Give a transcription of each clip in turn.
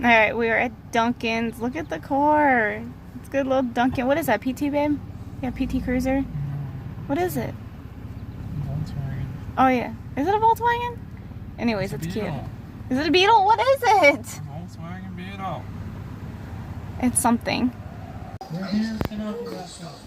Alright, we are at Dunkin's. Look at the car. It's a good little Dunkin'. What is that, PT, babe? Yeah, PT Cruiser? What is it? Volkswagen. Oh, yeah. Is it a Volkswagen? Anyways, it's cute. Beetle. Is it a Beetle? What is it? Volkswagen Beetle. It's something. Your hands get off of that stuff.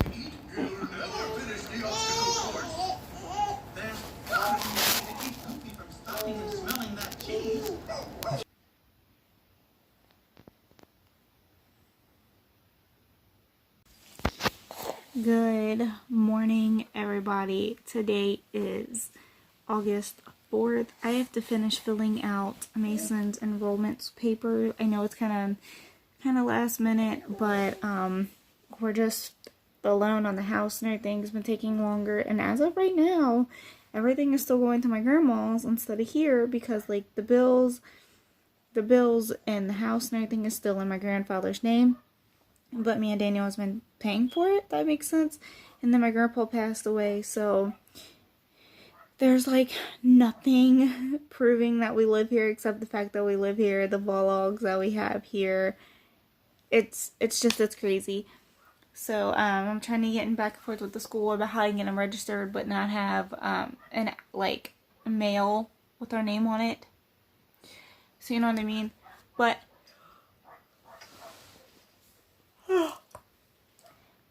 Good morning, everybody. Today is August 4th. I have to finish filling out Mason's enrollment paper. I know it's kind of last minute, but we're just alone on the house and everything's been taking longer. And as of right now, everything is still going to my grandma's instead of here because like the bills and the house and everything is still in my grandfather's name. But me and Daniel has been paying for it, that makes sense. And then my grandpa passed away, so there's like nothing proving that we live here except the fact that we live here, the vlogs that we have here. It's crazy. So I'm trying to get in back and forth with the school about how to get them registered but not have an like mail with our name on it. So you know what I mean? But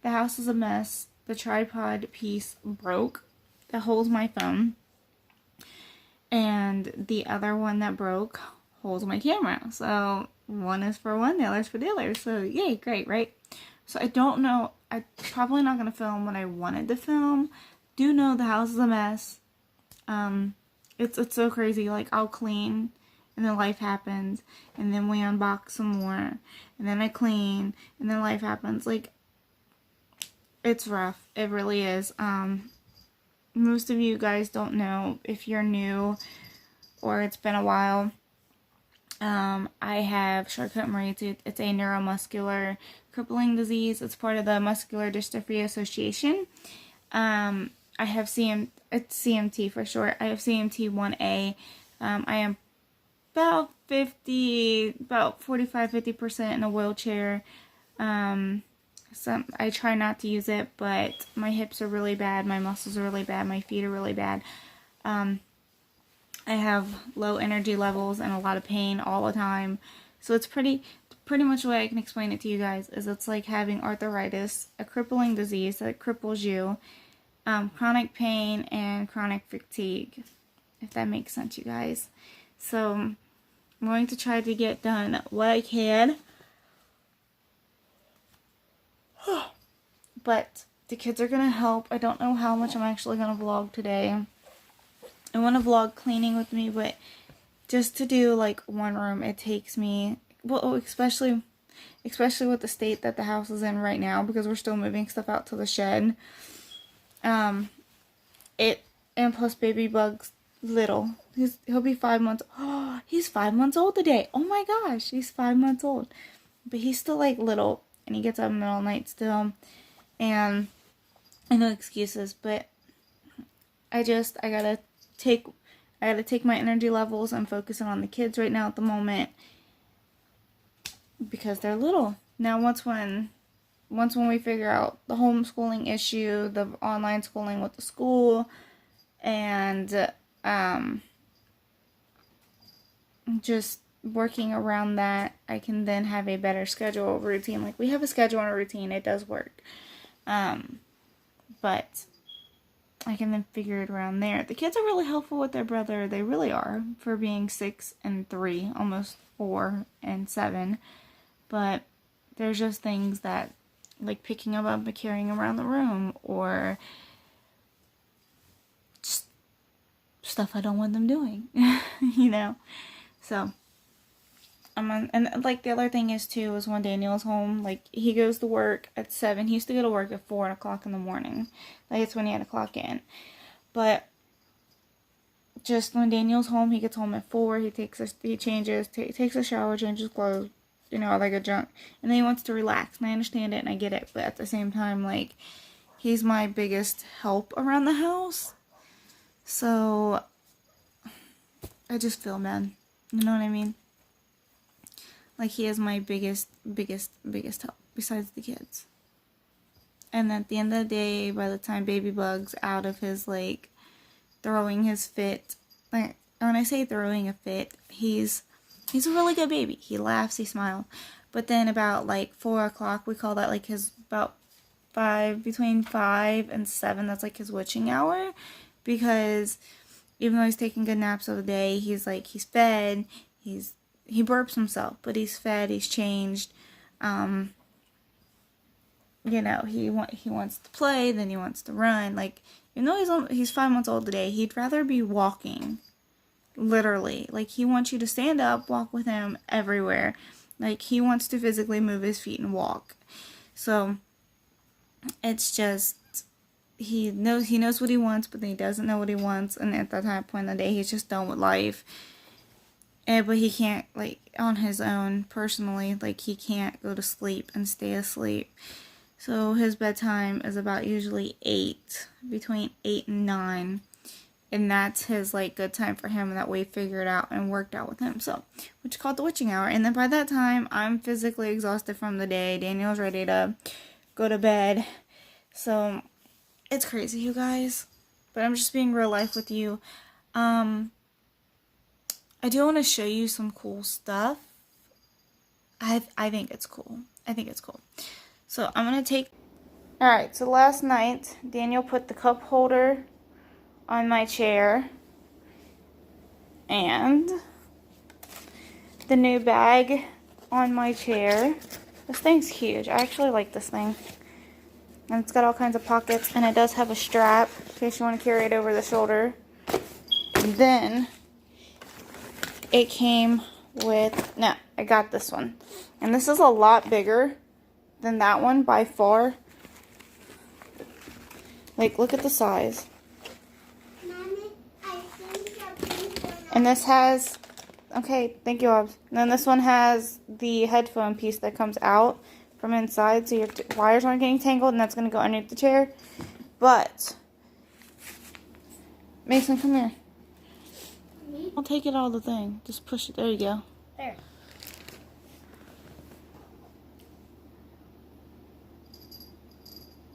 the house is a mess. The tripod piece broke that holds my phone. And the other one that broke holds my camera. So one is for one, the other is for the other. So yay, great, right? So I don't know. I'm probably not going to film what I wanted to film. Do know the house is a mess. It's so crazy. Like I'll clean and then life happens. And then we unbox some more. And then I clean and then life happens. Like it's rough. It really is. Most of you guys don't know if you're new or it's been a while. I have Charcot-Marie Tooth. It's a neuromuscular crippling disease. It's part of the Muscular Dystrophy Association. I have it's CMT for short. I have CMT 1A. I am about 45-50% in a wheelchair. I try not to use it, but my hips are really bad, my muscles are really bad, my feet are really bad. I have low energy levels and a lot of pain all the time. So it's pretty much the way I can explain it to you guys is it's like having arthritis, a crippling disease that cripples you, chronic pain, and chronic fatigue, if that makes sense, you guys. So I'm going to try to get done what I can. But the kids are going to help. I don't know how much I'm actually going to vlog today. I want to vlog cleaning with me, but just to do like one room, it takes me, well, especially with the state that the house is in right now, because we're still moving stuff out to the shed. And plus baby Bug's little. He'll be 5 months. Oh, he's 5 months old today. Oh my gosh, he's 5 months old. But he's still like little, and he gets up in the middle of the night still. And I know excuses, but I gotta take my energy levels and focus on the kids right now at the moment because they're little. Now once when we figure out the homeschooling issue, the online schooling with the school, and just working around that, I can then have a better schedule routine. Like we have a schedule and a routine, it does work. But I can then figure it around there. The kids are really helpful with their brother. They really are, for being 6 and 3, almost 4 and 7. But there's just things that, like picking them up and carrying them around the room, or just stuff I don't want them doing, you know? So, and like the other thing is too, is when Daniel's home, like he goes to work at 7. He used to go to work at 4 o'clock in the morning. Like it's when he had to clock in. But just when Daniel's home, he gets home at 4. He takes a shower, changes clothes, you know, all that good junk, and then he wants to relax. And I understand it and I get it, but at the same time, like he's my biggest help around the house. So I just feel, man, you know what I mean? Like, he is my biggest help besides the kids. And at the end of the day, by the time Baby Bug's out of his, like, throwing his fit, like, when I say throwing a fit, he's a really good baby. He laughs, he smiles. But then about, like, 4 o'clock, we call that, like, his, about 5, between 5 and 7, that's, like, his witching hour. Because even though he's taking good naps of the day, he's, like, he's fed, he burps himself, but he's fed, he's changed. You know, he wants to play, then he wants to run. Like, even though he's 5 months old today, he'd rather be walking. Literally. Like, he wants you to stand up, walk with him everywhere. Like, he wants to physically move his feet and walk. So, it's just, he knows what he wants, but then he doesn't know what he wants. And at that point in the day, he's just done with life. But he can't, like, on his own, personally, like, he can't go to sleep and stay asleep. So his bedtime is about usually 8, between 8 and 9. And that's his, like, good time for him. And that we figured out and worked out with him. So, which is called the witching hour. And then by that time, I'm physically exhausted from the day. Daniel's ready to go to bed. So, it's crazy, you guys. But I'm just being real life with you. I do want to show you some cool stuff. I think it's cool. I think it's cool. So I'm going to take... Alright, so last night, Daniel put the cup holder on my chair. And the new bag on my chair. This thing's huge. I actually like this thing. And it's got all kinds of pockets. And it does have a strap in case you want to carry it over the shoulder. And then... it came with, no, I got this one. And this is a lot bigger than that one by far. Like, look at the size. Mommy, I think And this has, okay, thank you, Obs. And then this one has the headphone piece that comes out from inside. So your wires aren't getting tangled, and that's going to go underneath the chair. But, Mason, come here. I'll take it out of the thing. Just push it. There you go. There.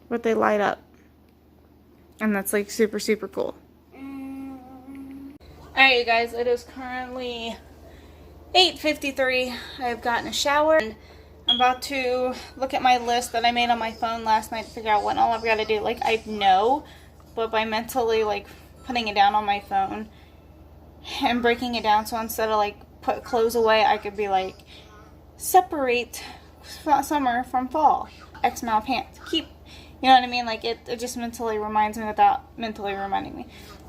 But they light up. And that's like super, super cool. Alright, you guys. It is currently 8:53. I've gotten a shower. And I'm about to look at my list that I made on my phone last night to figure out what all I've got to do. Like, I know. But by mentally, like, putting it down on my phone and breaking it down, so instead of like put clothes away, I could be like, separate summer from fall, X amount of pants, keep, you know what I mean, like it just mentally reminds me without mentally reminding me,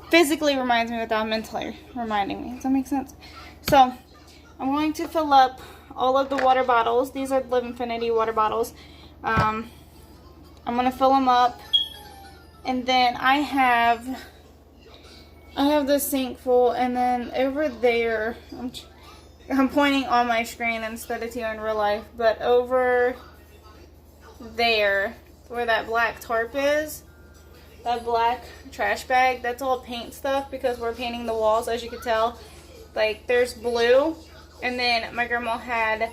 physically reminds me without mentally reminding me. Does that make sense? So I'm going to fill up all of the water bottles. These are Live Infinity water bottles. I'm going to fill them up, and then I have the sink full, and then over there, I'm pointing on my screen instead of to you in real life, but over there, where that black tarp is, that black trash bag, that's all paint stuff because we're painting the walls, as you can tell. Like, there's blue, and then my grandma had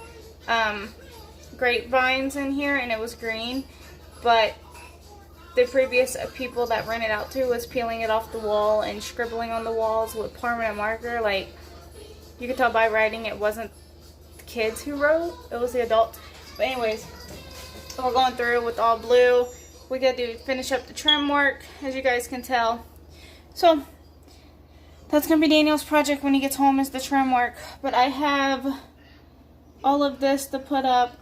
grapevines in here, and it was green, but the previous people that rented out to was peeling it off the wall and scribbling on the walls with permanent marker. Like, you could tell by writing it wasn't the kids who wrote, it was the adults. But anyways, we're going through with all blue. We got to finish up the trim work, as you guys can tell. So that's going to be Daniel's project when he gets home, is the trim work. But I have all of this to put up.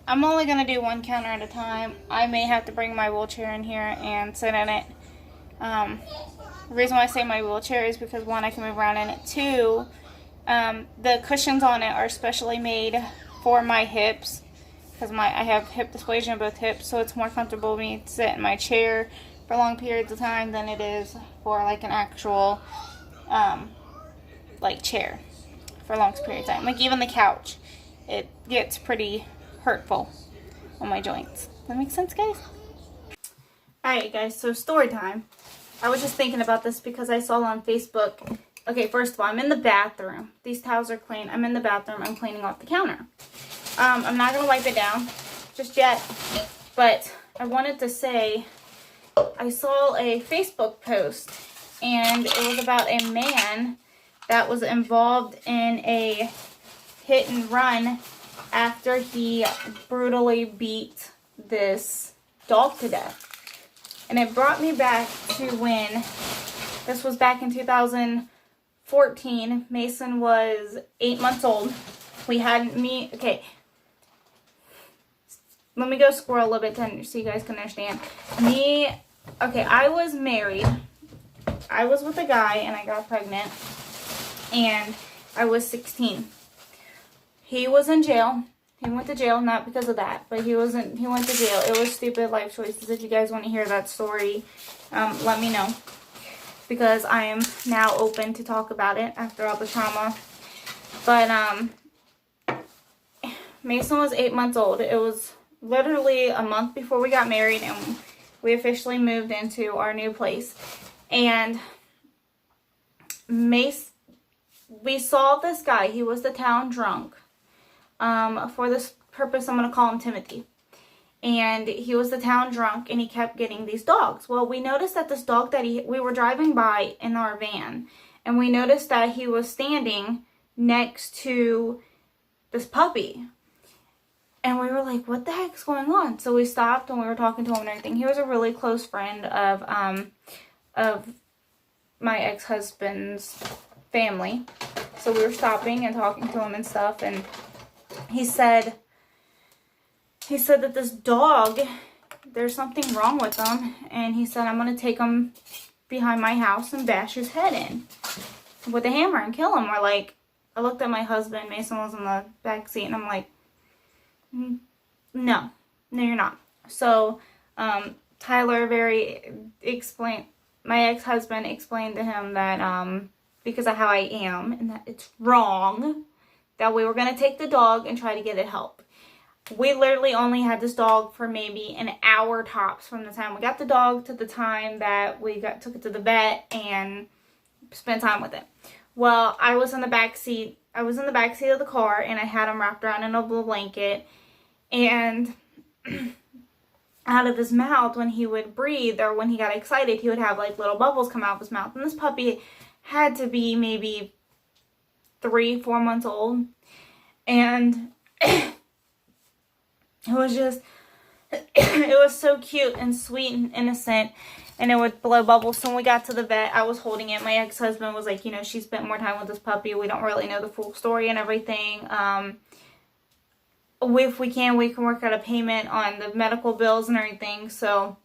I'm only going to do one counter at a time. I may have to bring my wheelchair in here and sit in it. The reason why I say my wheelchair is because, one, I can move around in it. Two, the cushions on it are specially made for my hips, because I have hip dysplasia in both hips, so it's more comfortable for me to sit in my chair for long periods of time than it is for like an actual like chair for long periods of time. Like, even the couch, it gets pretty hurtful on my joints. That makes sense, guys? Alright, guys, so story time. I was just thinking about this because I saw on Facebook. Okay, first of all, I'm in the bathroom. These towels are clean. I'm in the bathroom. I'm cleaning off the counter. I'm not gonna wipe it down just yet, but I wanted to say I saw a Facebook post, and it was about a man that was involved in a hit and run after he brutally beat this dog to death. And it brought me back to when this was back in 2014. Mason was 8 months old. We had me, okay. Let me go squirrel a little bit so you guys can understand. I was married. I was with a guy and I got pregnant. And I was 16. He was in jail. He went to jail, not because of that, but he went to jail. It was stupid life choices. If you guys want to hear that story, let me know. Because I am now open to talk about it after all the trauma. But, Mason was 8 months old. It was literally a month before we got married and we officially moved into our new place. And we saw this guy. He was the town drunk. For this purpose, I'm going to call him Timothy. And he was the town drunk, and he kept getting these dogs. Well, we noticed that this dog that we were driving by in our van, and we noticed that he was standing next to this puppy. And we were like, what the heck's going on? So we stopped, and we were talking to him and everything. He was a really close friend of my ex-husband's family. So we were stopping and talking to him and stuff, and he said that this dog, there's something wrong with him, and he said, I'm going to take him behind my house and bash his head in with a hammer and kill him. Or like, I looked at my husband, Mason was in the back seat, and I'm like, no, you're not. So, Tyler my ex-husband explained to him that, because of how I am, and that it's wrong, that we were going to take the dog and try to get it help. We literally only had this dog for maybe an hour tops from the time we got the dog to the time that we took it to the vet and spent time with it. Well, I was in the back seat of the car, and I had him wrapped around in a blue blanket, and out of his mouth, when he would breathe or when he got excited, he would have like little bubbles come out of his mouth. And this puppy had to be maybe 3-4 months old, and it was so cute and sweet and innocent, and it would blow bubbles. So when we got to the vet, I was holding it. My ex-husband was like, she spent more time with this puppy. We don't really know the full story and everything. If we can work out a payment on the medical bills and everything. So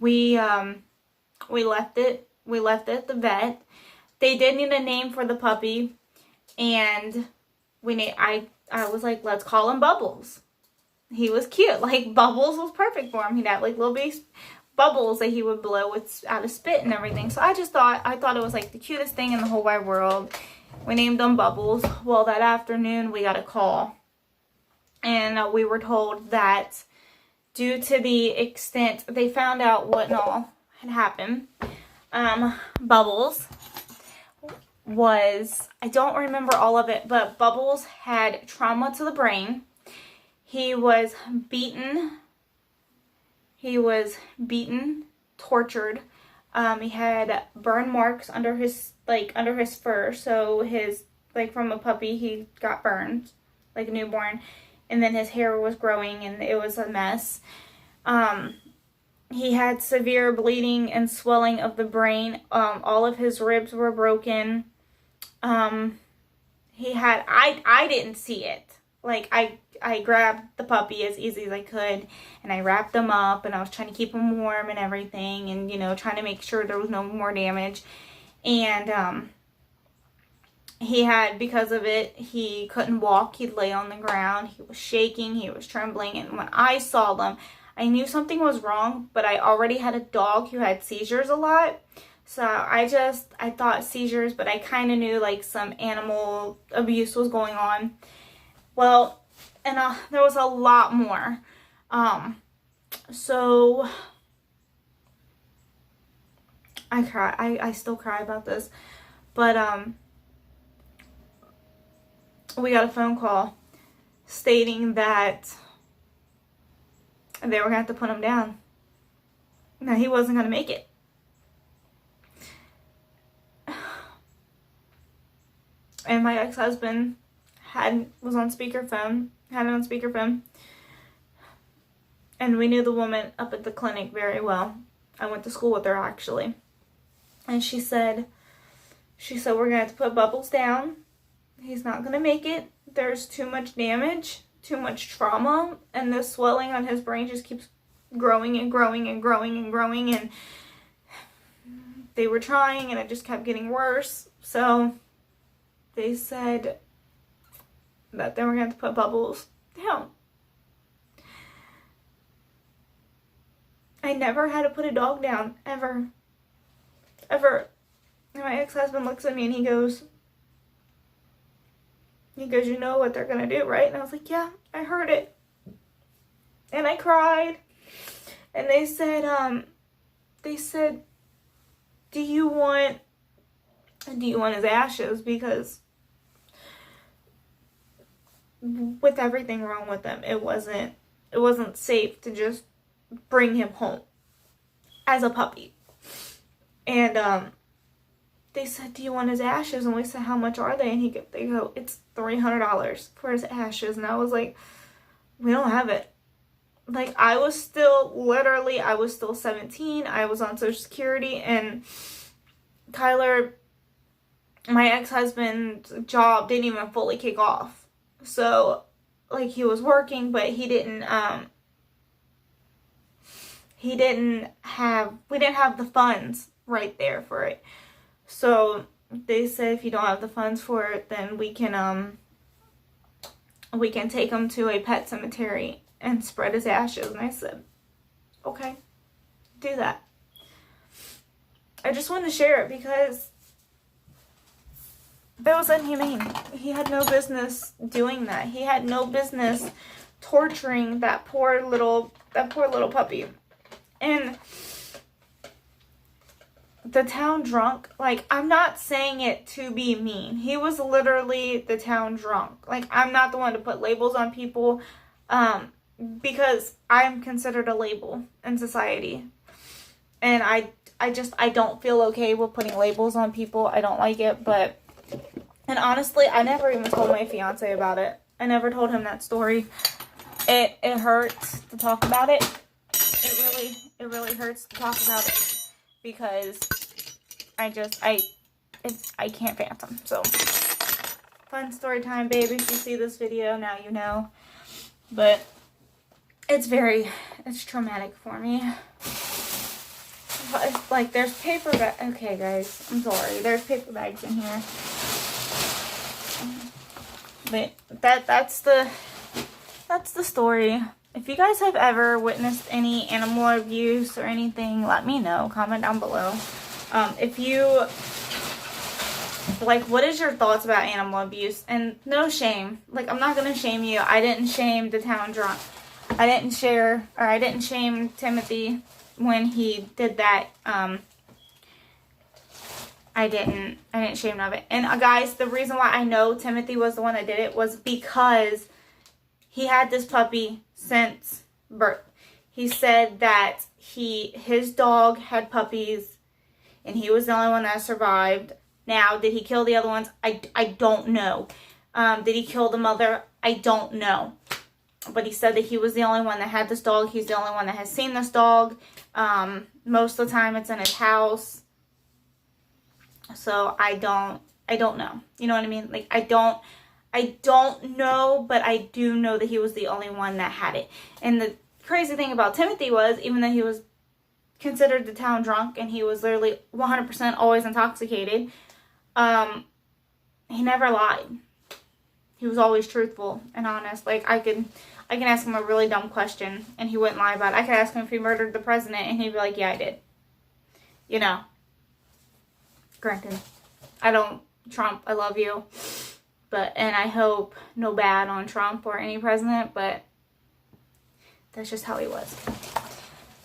we left it at the vet. They did need a name for the puppy, and I was like, let's call him Bubbles. He was cute. Like, Bubbles was perfect for him. He'd have like little bitty bubbles that he would blow out of spit and everything. So I thought it was like the cutest thing in the whole wide world. We named him Bubbles. Well, that afternoon we got a call, and we were told that due to the extent they found out what all had happened, Bubbles was, I don't remember all of it, but Bubbles had trauma to the brain. He was beaten, tortured. He had burn marks under his fur. So from a puppy, he got burned like a newborn, and then his hair was growing, and it was a mess. He had severe bleeding and swelling of the brain. All of his ribs were broken. I didn't see it. Like, I grabbed the puppy as easy as I could, and I wrapped him up, and I was trying to keep him warm and everything, and, trying to make sure there was no more damage. And, because of it, he couldn't walk. He'd lay on the ground. He was shaking. He was trembling. And when I saw them, I knew something was wrong, but I already had a dog who had seizures a lot. So I thought seizures, but I kind of knew like some animal abuse was going on. Well, and there was a lot more. So I cry. I still cry about this. But we got a phone call stating that they were going to have to put him down. No, he wasn't going to make it. And my ex-husband was on speakerphone, had it on speakerphone. And we knew the woman up at the clinic very well. I went to school with her, actually. And she said, we're going to have to put Bubbles down. He's not going to make it. There's too much damage, too much trauma, and the swelling on his brain just keeps growing and growing and growing and growing. And they were trying, and it just kept getting worse. So they said that they were going to have to put Bubbles down. I never had to put a dog down, ever. Ever. And my ex-husband looks at me and he goes, you know what they're going to do, right? And I was like, yeah, I heard it. And I cried. And they said, do you want his ashes? Because with everything wrong with him, it wasn't safe to just bring him home as a puppy. And they said, do you want his ashes? And we said, how much are they? And they go, it's $300 for his ashes. And I was like, we don't have it. Like, I was still 17. I was on Social Security, and Kyler, my ex-husband's job didn't even fully kick off. So, like, he was working, but we didn't have the funds right there for it. So they said, if you don't have the funds for it, then we can take him to a pet cemetery and spread his ashes. And I said, okay, do that. I just wanted to share it because that was inhumane. He had no business doing that. He had no business torturing that poor little puppy. And the town drunk, like, I'm not saying it to be mean. He was literally the town drunk. Like, I'm not the one to put labels on people, because I'm considered a label in society. And I don't feel okay with putting labels on people. I don't like it, and honestly, I never even told my fiance about it. I never told him that story. It hurts to talk about it. It really hurts to talk about it because I can't fathom. So, fun story time, baby. If you see this video, now you know. But it's traumatic for me. Like, there's paper bags. Okay, guys, I'm sorry. There's paper bags in here. But that's the story. If you guys have ever witnessed any animal abuse or anything, let me know. Comment down below. If you, like, what is your thoughts about animal abuse? And no shame. Like, I'm not going to shame you. I didn't shame the town drunk. I didn't shame Timothy when he did that. I didn't shame him of it. And guys, the reason why I know Timothy was the one that did it was because he had this puppy since birth. He said that his dog had puppies and he was the only one that survived. Now, did he kill the other ones? I don't know. Did he kill the mother? I don't know. But he said that he was the only one that had this dog. He's the only one that has seen this dog. Most of the time it's in his house. So I don't know. You know what I mean? Like, I don't know, but I do know that he was the only one that had it. And the crazy thing about Timothy was, even though he was considered the town drunk and he was literally 100% always intoxicated, he never lied. He was always truthful and honest. Like, I can ask him a really dumb question and he wouldn't lie about it. I could ask him if he murdered the president and he'd be like, yeah, I did. You know. Granted, Trump, I love you. And I hope no bad on Trump or any president, but that's just how he was.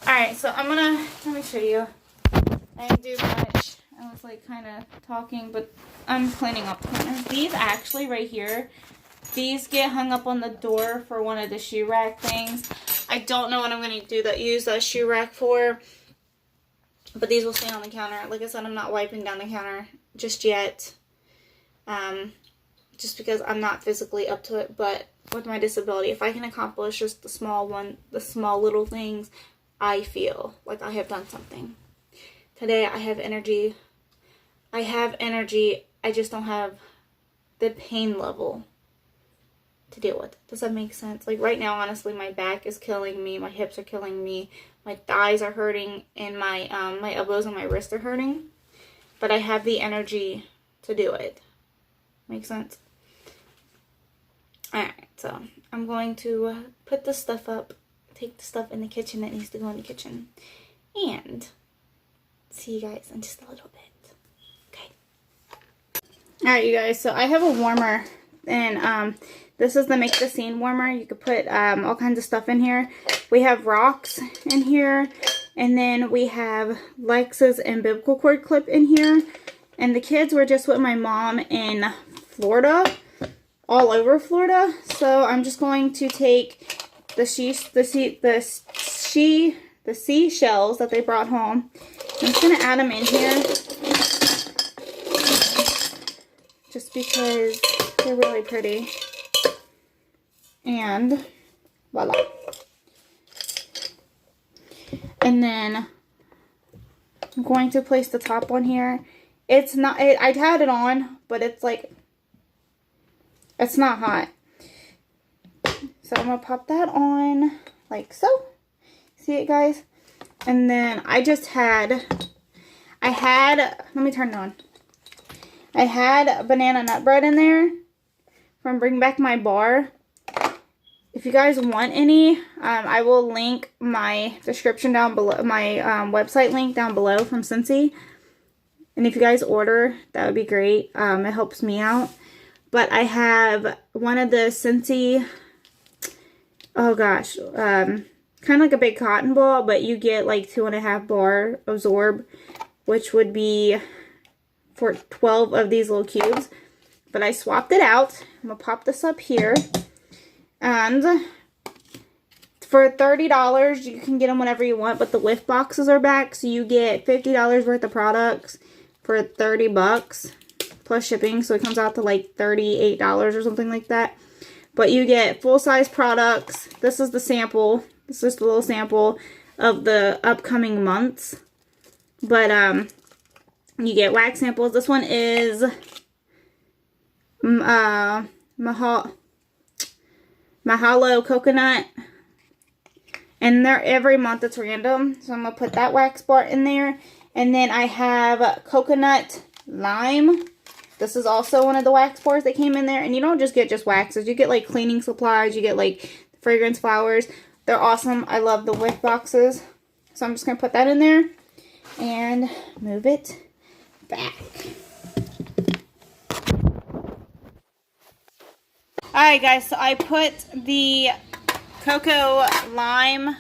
Alright, so let me show you. I didn't do much. I was like kind of talking, but I'm cleaning up the corners. These actually right here, these get hung up on the door for one of the shoe rack things. I don't know what I'm going to use that shoe rack for. But these will stay on the counter. Like I said, I'm not wiping down the counter just yet. Just because I'm not physically up to it. But with my disability, if I can accomplish just the small little things, I feel like I have done something. Today I have energy. I just don't have the pain level to deal with. Does that make sense? Like right now, honestly, my back is killing me. My hips are killing me. My thighs are hurting, and my elbows and my wrists are hurting. But I have the energy to do it. Make sense? Alright, so I'm going to put this stuff up, take the stuff in the kitchen that needs to go in the kitchen, and see you guys in just a little bit. Okay. Alright, you guys, so I have a warmer, and this is the Make the Scene warmer. You could put all kinds of stuff in here. We have rocks in here, and then we have Lex's umbilical cord clip in here. And the kids were just with my mom in Florida, all over Florida. So I'm just going to take the seashells that they brought home. I'm just going to add them in here, just because they're really pretty. And voila. And then I'm going to place the top on here. It's not, I'd had it on, but it's like, it's not hot. So I'm going to pop that on like so. See it, guys? And then let me turn it on. I had banana nut bread in there from Bring Back My Bar. If you guys want any, I will link my description down below, my website link down below from Scentsy. And if you guys order, that would be great. It helps me out. But I have one of the Scentsy, oh gosh, kind of like a big cotton ball, but you get like 2.5 bar absorb, which would be for 12 of these little cubes. But I swapped it out. I'm going to pop this up here. And for $30, you can get them whenever you want, but the whiff boxes are back, so you get $50 worth of products for 30 bucks plus shipping, so it comes out to like $38 or something like that. But you get full-size products. This is the sample. This is the little sample of the upcoming months. But you get wax samples. This one is Mahalo Coconut, and they're every month it's random, so I'm gonna put that wax bar in there. And then I have Coconut Lime. This is also one of the wax bars that came in there, and you don't just get waxes, you get like cleaning supplies, you get like fragrance flowers. They're awesome. I love the whiff boxes, so I'm just gonna put that in there and move it back. Alright guys, so I put the Cocoa Lime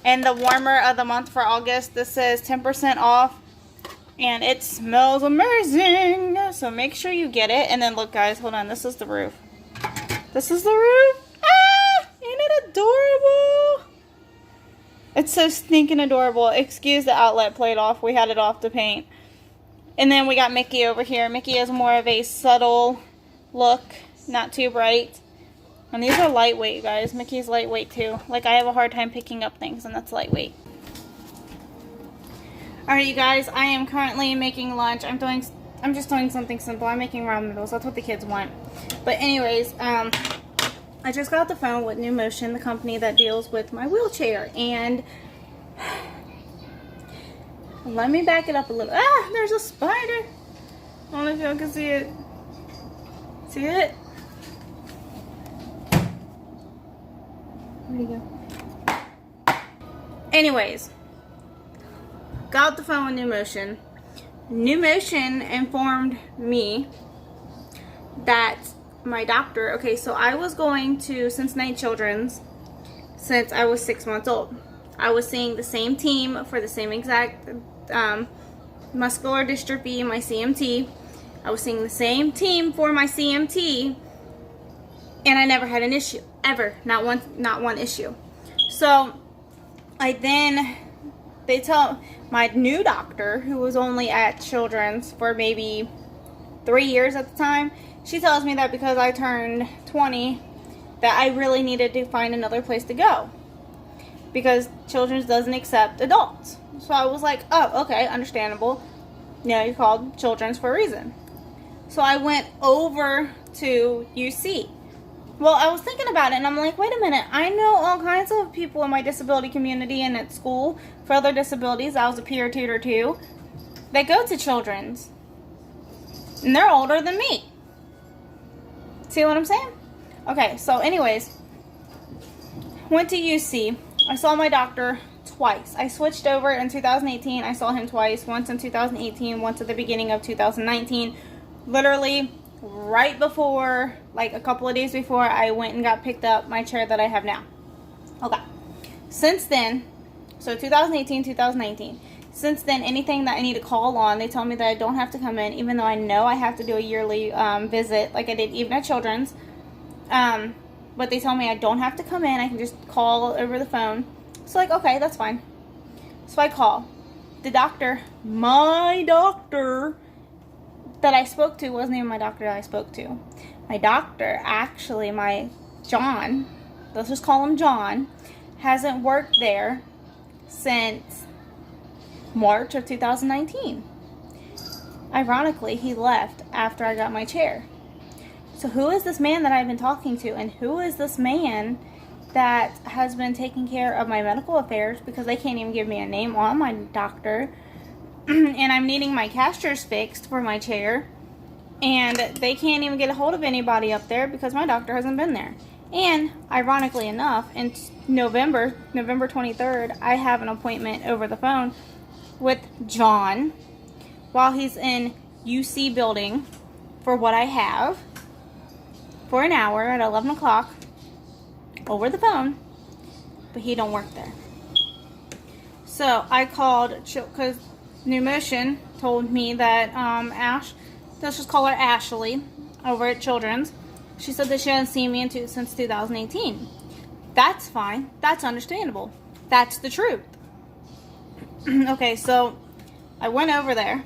in the warmer of the month for August. This is 10% off, and it smells amazing. So make sure you get it. And then look guys, hold on, this is the roof. This is the roof. Ah! Ain't it adorable? It's so stinking adorable. Excuse the outlet plate off. We had it off to paint. And then we got Mickey over here. Mickey is more of a subtle look. Not too bright. And these are lightweight, you guys. Mickey's lightweight too. Like, I have a hard time picking up things, and that's lightweight. Alright, you guys. I am currently making lunch. I'm just doing something simple. I'm making ramen noodles. That's what the kids want. But anyways, I just got off the phone with New Motion, the company that deals with my wheelchair. And let me back it up a little. Ah, there's a spider. I don't know if y'all can see it. See it? Where'd he go? Anyways, got the phone with New Motion. New Motion informed me that my doctor, okay, so I was going to Cincinnati Children's since I was 6 months old. I was seeing the same team for the same exact muscular dystrophy, my CMT. I was seeing the same team for my CMT And I never had an issue, ever, not one issue. So they tell my new doctor, who was only at Children's for maybe 3 years at the time, she tells me that because I turned 20, that I really needed to find another place to go, because Children's doesn't accept adults. So I was like, oh, okay, understandable. You know, you're called Children's for a reason. So I went over to UC. Well, I was thinking about it, and I'm like, wait a minute. I know all kinds of people in my disability community and at school for other disabilities. I was a peer tutor too. They go to Children's, and they're older than me. See what I'm saying? Okay, so anyways, went to UC. I saw my doctor twice. I switched over in 2018. I saw him twice. Once in 2018, once at the beginning of 2019. Literally right before, like a couple of days before, I went and got picked up my chair that I have now. Okay. Since then, so 2018, 2019. Since then, anything that I need to call on, they tell me that I don't have to come in, even though I know I have to do a yearly visit, like I did even at Children's. But they tell me I don't have to come in. I can just call over the phone. So, like, okay, that's fine. So I call. The doctor, my doctor that I spoke to, wasn't even my doctor that I spoke to. My doctor, actually, my John, let's just call him John, hasn't worked there since March of 2019. Ironically, he left after I got my chair. So who is this man that I've been talking to, and who is this man that has been taking care of my medical affairs, because they can't even give me a name on my doctor, and I'm needing my casters fixed for my chair, and they can't even get a hold of anybody up there because my doctor hasn't been there. And ironically enough, in November 23rd, I have an appointment over the phone with John while he's in UC building for what I have for an hour at 11 o'clock over the phone, but he don't work there. So I called, because New Motion told me that let's just call her Ashley, over at Children's. She said that she hasn't seen me since 2018. That's fine. That's understandable. That's the truth. Okay, so I went over there.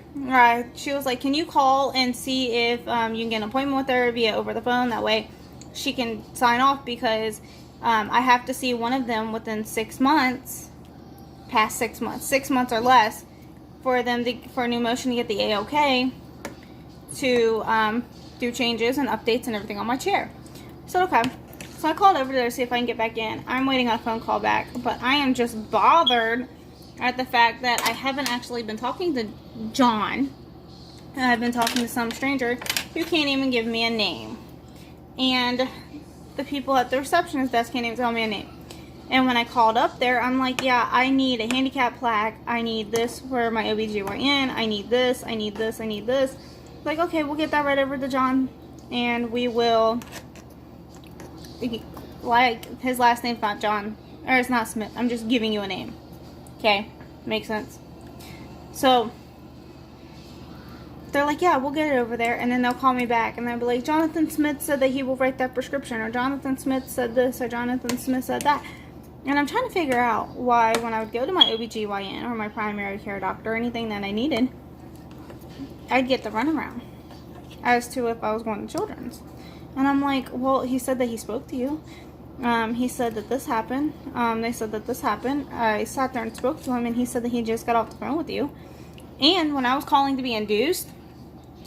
She was like, can you call and see if you can get an appointment with her via over the phone? That way she can sign off, because I have to see one of them within 6 months, past 6 months, 6 months or less, for New Motion to get the A-OK to do changes and updates and everything on my chair. So, okay. So I called over there to see if I can get back in. I'm waiting on a phone call back, but I am just bothered at the fact that I haven't actually been talking to John. I've been talking to some stranger who can't even give me a name. And the people at the receptionist desk can't even tell me a name. And when I called up there, I'm like, yeah, I need a handicap plaque. I need this for my OBGYN. I need this. I need this. I need this. Like, okay, we'll get that right over to John. And we will, like, his last name's not John. Or it's not Smith. I'm just giving you a name. Okay, makes sense. So they're like, yeah, we'll get it over there. And then they'll call me back and they'll be like, Jonathan Smith said that he will write that prescription, or Jonathan Smith said this, or Jonathan Smith said that. And I'm trying to figure out why, when I would go to my OBGYN or my primary care doctor or anything that I needed, I'd get the runaround as to if I was going to Children's. And I'm like, well, he said that he spoke to you. He said that this happened. They said that this happened. I sat there and spoke to him, and he said that he just got off the phone with you. And when I was calling to be induced,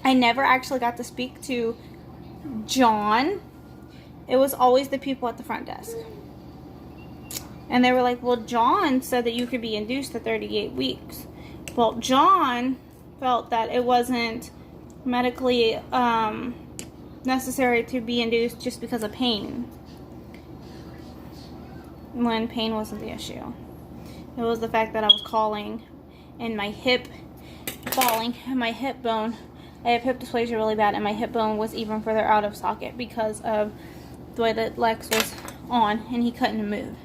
I never actually got to speak to John. It was always the people at the front desk. And they were like, well, John said that you could be induced to 38 weeks. Well, John felt that it wasn't medically necessary to be induced just because of pain, when pain wasn't the issue. It was the fact that I was calling and my hip falling and my hip bone. I have hip dysplasia really bad, and my hip bone was even further out of socket because of the way that Lex was on and he couldn't move.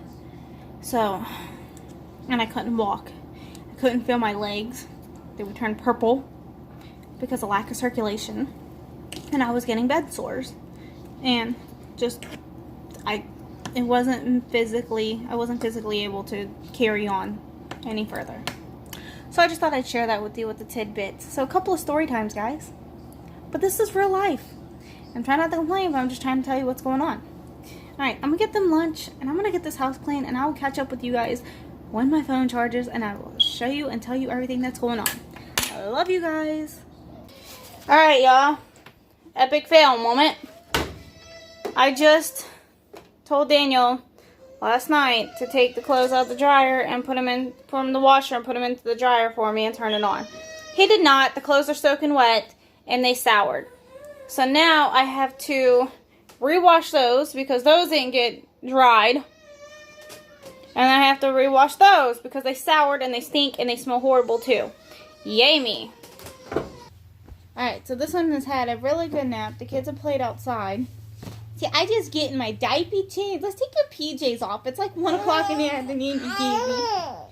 So, and I couldn't walk. I couldn't feel my legs. They would turn purple because of lack of circulation. And I was getting bed sores. And just, I wasn't physically able to carry on any further. So I just thought I'd share that with you with the tidbits. So a couple of story times, guys. But this is real life. I'm trying not to complain, but I'm just trying to tell you what's going on. Alright, I'm going to get them lunch, and I'm going to get this house clean, and I will catch up with you guys when my phone charges, and I will show you and tell you everything that's going on. I love you guys. Alright, y'all. Epic fail moment. I just told Daniel last night to take the clothes out of the dryer and put them from the washer and put them into the dryer for me and turn it on. He did not. The clothes are soaking wet, and they soured. So now I have to rewash those because those didn't get dried. And I have to rewash those because they soured and they stink and they smell horrible too. Yay me. Alright, so this one has had a really good nap. The kids have played outside. See, I just get in my diaper change. Let's take your PJs off. It's like 1 o'clock in the afternoon, you Goober.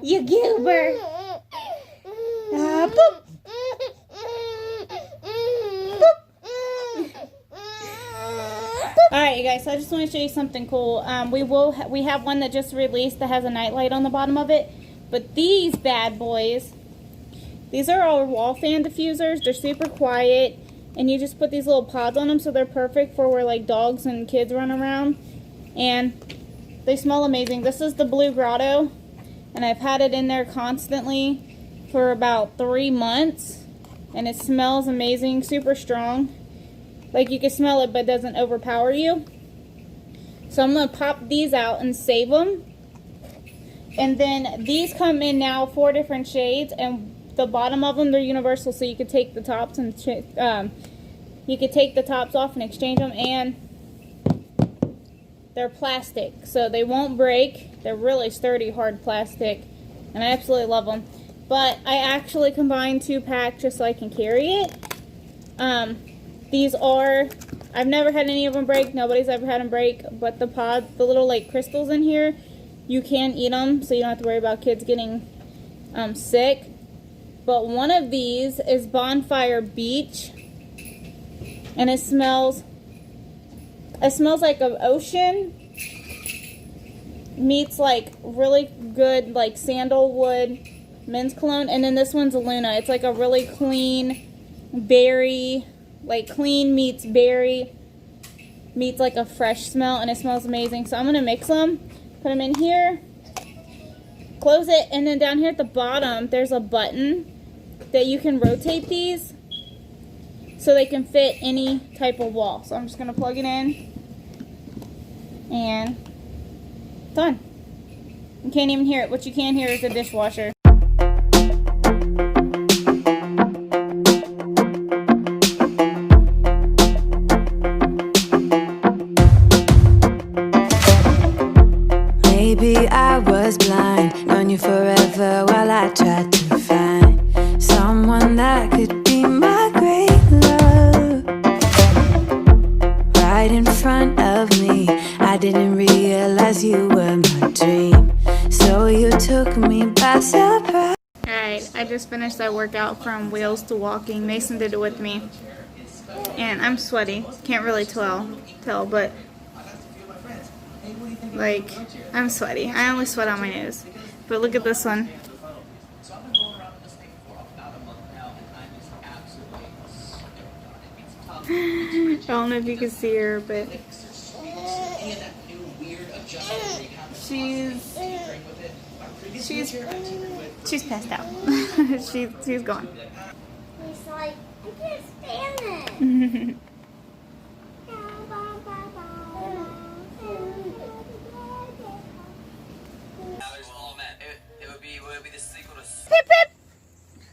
You Goober. Boop. Alright, you guys, so I just want to show you something cool. We have one that just released that has a nightlight on the bottom of it. But these bad boys, these are our wall fan diffusers. They're super quiet. And you just put these little pods on them so they're perfect for where like dogs and kids run around. And they smell amazing. This is the Blue Grotto. And I've had it in there constantly for about 3 months. And it smells amazing, super strong. Like you can smell it, but it doesn't overpower you. So I'm going to pop these out and save them. And then these come in now 4 different shades. And the bottom of them, they're universal. So you could take the tops and you could take the tops off and exchange them. And they're plastic. So they won't break. They're really sturdy, hard plastic. And I absolutely love them. But I actually combined 2 packs just so I can carry it. These are, I've never had any of them break. Nobody's ever had them break. But the pod, the little like crystals in here, you can eat them. So you don't have to worry about kids getting sick. But one of these is Bonfire Beach. And it smells like an ocean meets like really good like sandalwood men's cologne. And then this one's Luna. It's like a really clean berry, like clean meets berry, meets like a fresh smell, and it smells amazing. So I'm going to mix them, put them in here, close it, and then down here at the bottom there's a button that you can rotate these so they can fit any type of wall. So I'm just going to plug it in, and done. You can't even hear it. What you can hear is the dishwasher. Maybe I was blind, known you forever while I tried to find someone that could be my great love. Right in front of me, I didn't realize you were my dream, so you took me by surprise. Alright, I just finished that workout from wheels to walking. Mason did it with me. And I'm sweaty. Can't really tell, but like, I'm sweaty. I only sweat on my nose. But look at this one. I don't know if you can see her, but she's passed out. she's gone. He's like, I can't stand it. Pip pip!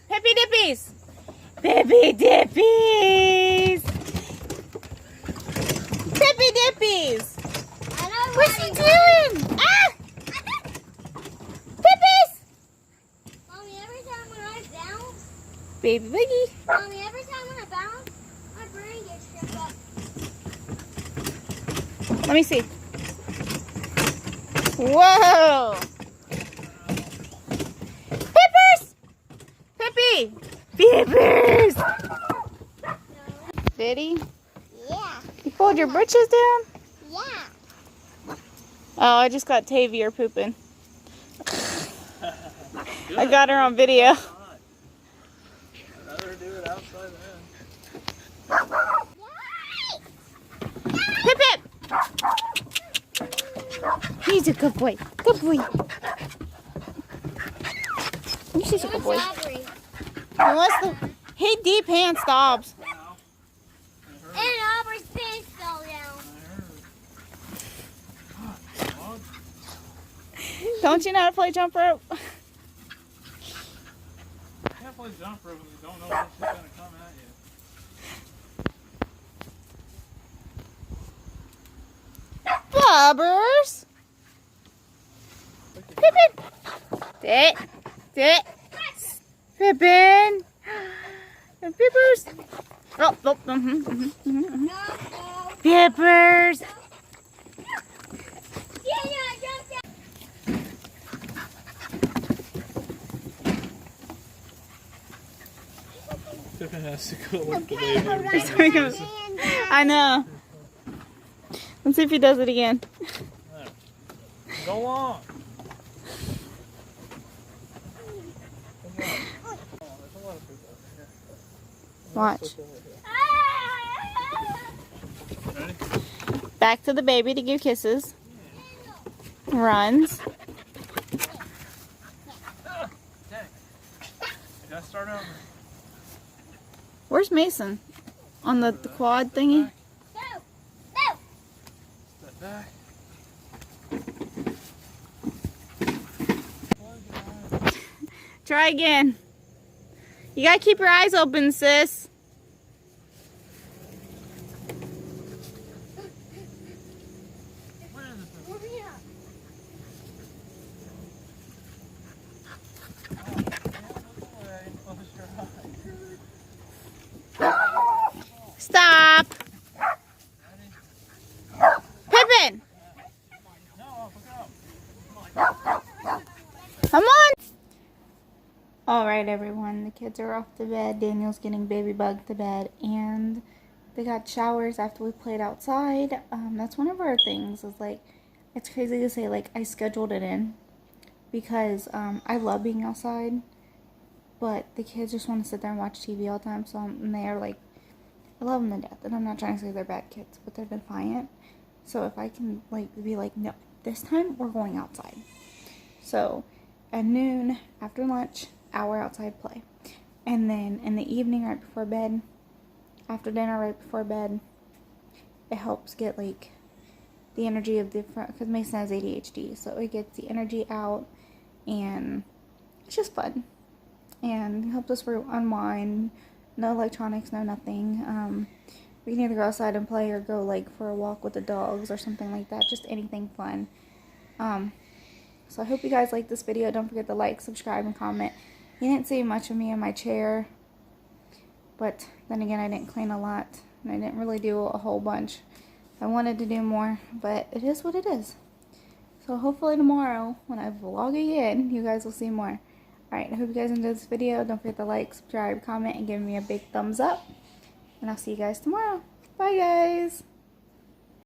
Pippy dippies! Pippy dippies! Pippy dippies! What's he doing? Ah! Pippies! Mommy, every time when I bounce, Baby boogie. Mommy, every time when I bounce, my brain gets tripped up. Let me see. Whoa! Pippers! Pippy! Pippers! Did he? Yeah. You pulled your britches down? Oh, I just got Tavia pooping. I got her on video. I'd rather do it outside then. Pip Pip! He's a good boy. Good boy. He's a good boy. Unless the he deep hand stops. And Aubrey's pants fell down. Don't you know how to play jump rope? Can't play jump rope when you don't know when she's gonna come at you. Bobbers! Pippin! Sit! Sit! Pippin! And Pippers! Oh, oh, Pippers! Pippin has to go lift the baby every time. I know. Let's see if he does it again. Go on. Watch. Back to the baby to give kisses. Runs. I gotta start over. Where's Mason? On the quad thingy? Step back. Try again. You gotta keep your eyes open, sis. Where is it? Stop. Pippin! No, Come on! Alright everyone, the kids are off to bed. Daniel's getting Baby Bug to bed, and they got showers after we played outside. That's one of our things, is like, it's crazy to say, like, I scheduled it in because I love being outside, but the kids just want to sit there and watch TV all the time, so and they're like, I love them to death, and I'm not trying to say they're bad kids, but they're defiant. So if I can like be like, no, this time we're going outside. So at noon, after lunch, hour outside play. And then in the evening, right before bed, after dinner, right before bed, it helps get like the energy of different, because Mason has ADHD, so it gets the energy out, and it's just fun. And it helps us unwind. No electronics, no nothing. We can either go outside and play or go like for a walk with the dogs or something like that. Just anything fun. So I hope you guys like this video. Don't forget to like, subscribe, and comment. You didn't see much of me in my chair, but then again, I didn't clean a lot, and I didn't really do a whole bunch. I wanted to do more, but it is what it is. So hopefully tomorrow, when I vlog again, you guys will see more. Alright, I hope you guys enjoyed this video. Don't forget to like, subscribe, comment, and give me a big thumbs up. And I'll see you guys tomorrow. Bye, guys.